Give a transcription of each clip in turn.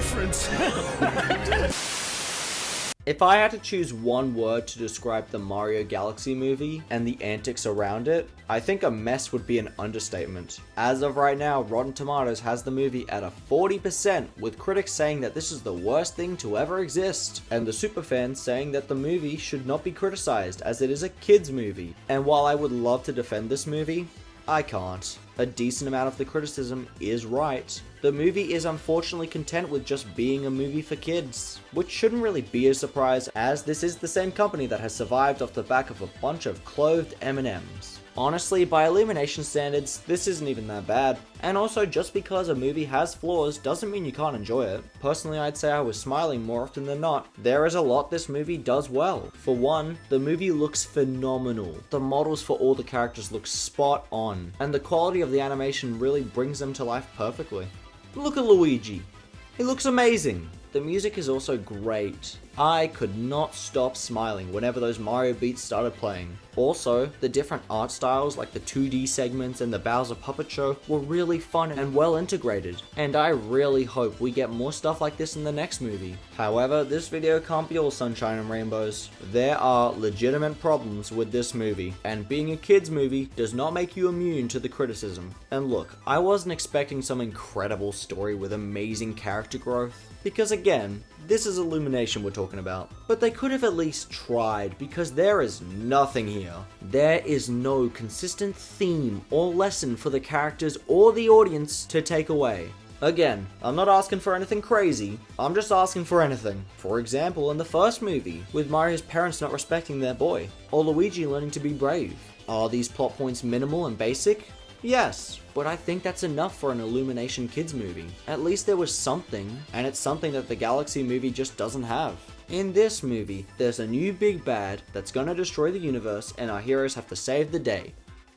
reference. If I had to choose one word to describe the Mario Galaxy movie and the antics around it, I think a mess would be an understatement. As of right now, Rotten Tomatoes has the movie at a 40%, with critics saying that this is the worst thing to ever exist, and the superfans saying that the movie should not be criticized as it is a kids movie. And while I would love to defend this movie, I can't. A decent amount of the criticism is right. The movie is unfortunately content with just being a movie for kids, which shouldn't really be a surprise as this is the same company that has survived off the back of a bunch of clothed M&Ms. Honestly, by Illumination standards, this isn't even that bad. And also, just because a movie has flaws doesn't mean you can't enjoy it. Personally, I'd say I was smiling more often than not. There is a lot this movie does well. For one, the movie looks phenomenal. The models for all the characters look spot on, and the quality of the animation really brings them to life perfectly. Look at Luigi. He looks amazing. The music is also great. I could not stop smiling whenever those Mario beats started playing. Also, the different art styles like the 2D segments and the Bowser Puppet Show were really fun and well integrated, and I really hope we get more stuff like this in the next movie. However, this video can't be all sunshine and rainbows. There are legitimate problems with this movie, and being a kids movie does not make you immune to the criticism. And look, I wasn't expecting some incredible story with amazing character growth, because again, this is Illumination we're talking about. But they could have at least tried, because there is nothing here. There is no consistent theme or lesson for the characters or the audience to take away. Again, I'm not asking for anything crazy, I'm just asking for anything. For example, in the first movie, with Mario's parents not respecting their boy, or Luigi learning to be brave. Are these plot points minimal and basic? Yes, but I think that's enough for an Illumination kids movie. At least there was something, and it's something that the Galaxy movie just doesn't have. In this movie, there's a new big bad that's gonna destroy the universe, and our heroes have to save the day.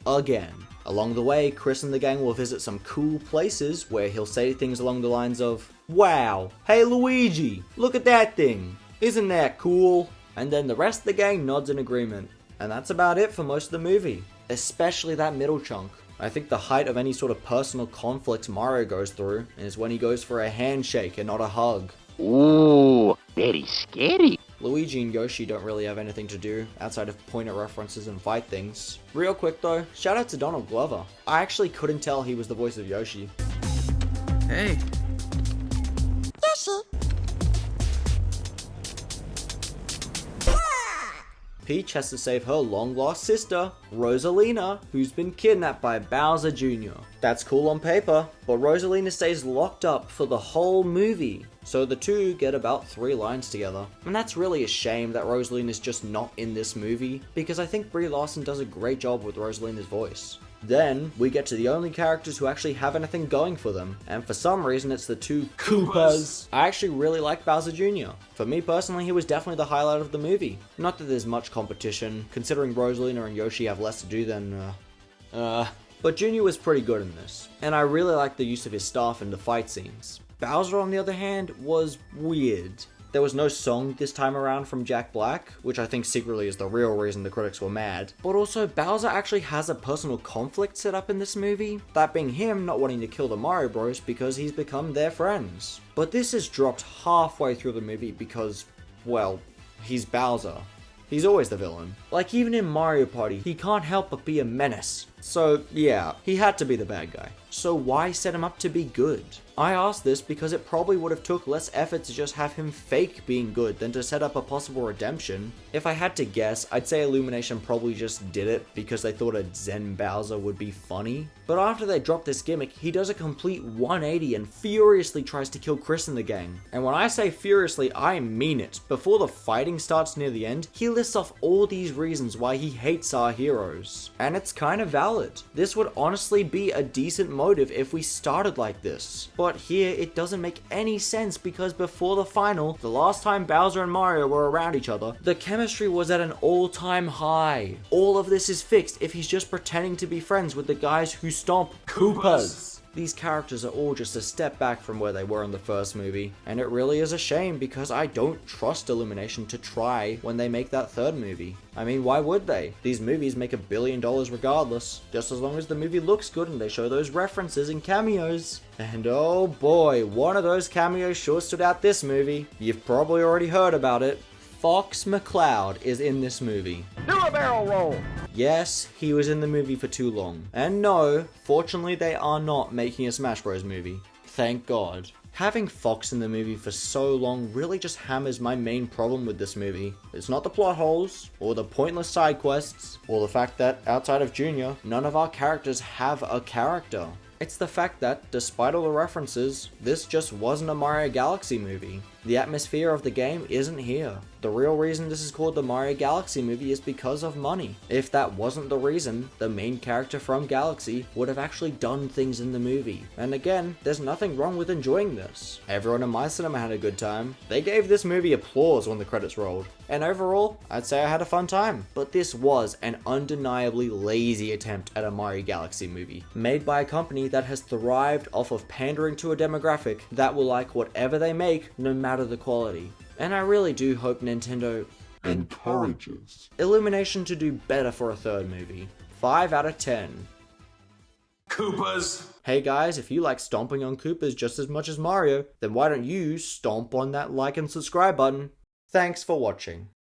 Again. Along the way, Chris and the gang will visit some cool places where he'll say things along the lines of, "Wow, hey Luigi, look at that thing, isn't that cool?" And then the rest of the gang nods in agreement. And that's about it for most of the movie, especially that middle chunk. I think the height of any sort of personal conflict Mario goes through is when he goes for a handshake and not a hug. Ooh, very scary. Luigi and Yoshi don't really have anything to do outside of point at references and fight things. Real quick though, shout out to Donald Glover. I actually couldn't tell he was the voice of Yoshi. Hey. Yoshi. Peach has to save her long-lost sister, Rosalina, who's been kidnapped by Bowser Jr. That's cool on paper, but Rosalina stays locked up for the whole movie, so the two get about 3 lines together. And that's really a shame that Rosalina's just not in this movie, because I think Brie Larson does a great job with Rosalina's voice. Then, we get to the only characters who actually have anything going for them, and for some reason it's the 2 Koopas. I actually really like Bowser Jr. For me personally, he was definitely the highlight of the movie. Not that there's much competition, considering Rosalina and Yoshi have less to do than, but Jr. was pretty good in this, and I really liked the use of his staff in the fight scenes. Bowser, on the other hand, was weird. There was no song this time around from Jack Black, which I think secretly is the real reason the critics were mad. But also, Bowser actually has a personal conflict set up in this movie, that being him not wanting to kill the Mario Bros because he's become their friends. But this is dropped halfway through the movie because, well, he's Bowser. He's always the villain. Like, even in Mario Party, he can't help but be a menace. So, yeah, he had to be the bad guy. So why set him up to be good? I ask this because it probably would have took less effort to just have him fake being good than to set up a possible redemption. If I had to guess, I'd say Illumination probably just did it because they thought a Zen Bowser would be funny. But after they dropped this gimmick, he does a complete 180 and furiously tries to kill Chris and the gang. And when I say furiously, I mean it. Before the fighting starts near the end, he lists off all these reasons why he hates our heroes. And it's kind of valid. This would honestly be a decent motive if we started like this. But here, it doesn't make any sense because before the final, the last time Bowser and Mario were around each other, the chemistry was at an all-time high. All of this is fixed if he's just pretending to be friends with the guys who stomp Koopas. These characters are all just a step back from where they were in the first movie, and it really is a shame because I don't trust Illumination to try when they make that third movie. I mean, why would they? These movies make $1 billion regardless, just as long as the movie looks good and they show those references and cameos. And oh boy, one of those cameos sure stood out this movie. You've probably already heard about it. Fox McCloud is in this movie. Do a barrel roll! Yes, he was in the movie for too long. And no, fortunately they are not making a Smash Bros movie. Thank God. Having Fox in the movie for so long really just hammers my main problem with this movie. It's not the plot holes, or the pointless side quests, or the fact that, outside of Junior, none of our characters have a character. It's the fact that, despite all the references, this just wasn't a Mario Galaxy movie. The atmosphere of the game isn't here. The real reason this is called the Mario Galaxy movie is because of money. If that wasn't the reason, the main character from Galaxy would have actually done things in the movie. And again, there's nothing wrong with enjoying this. Everyone in my cinema had a good time. They gave this movie applause when the credits rolled. And overall, I'd say I had a fun time. But this was an undeniably lazy attempt at a Mario Galaxy movie, made by a company that has thrived off of pandering to a demographic that will like whatever they make, no matter the quality. And I really do hope Nintendo encourages Illumination to do better for a third movie. 5 out of 10. Koopas! Hey guys, if you like stomping on Koopas just as much as Mario, then why don't you stomp on that like and subscribe button? Thanks for watching.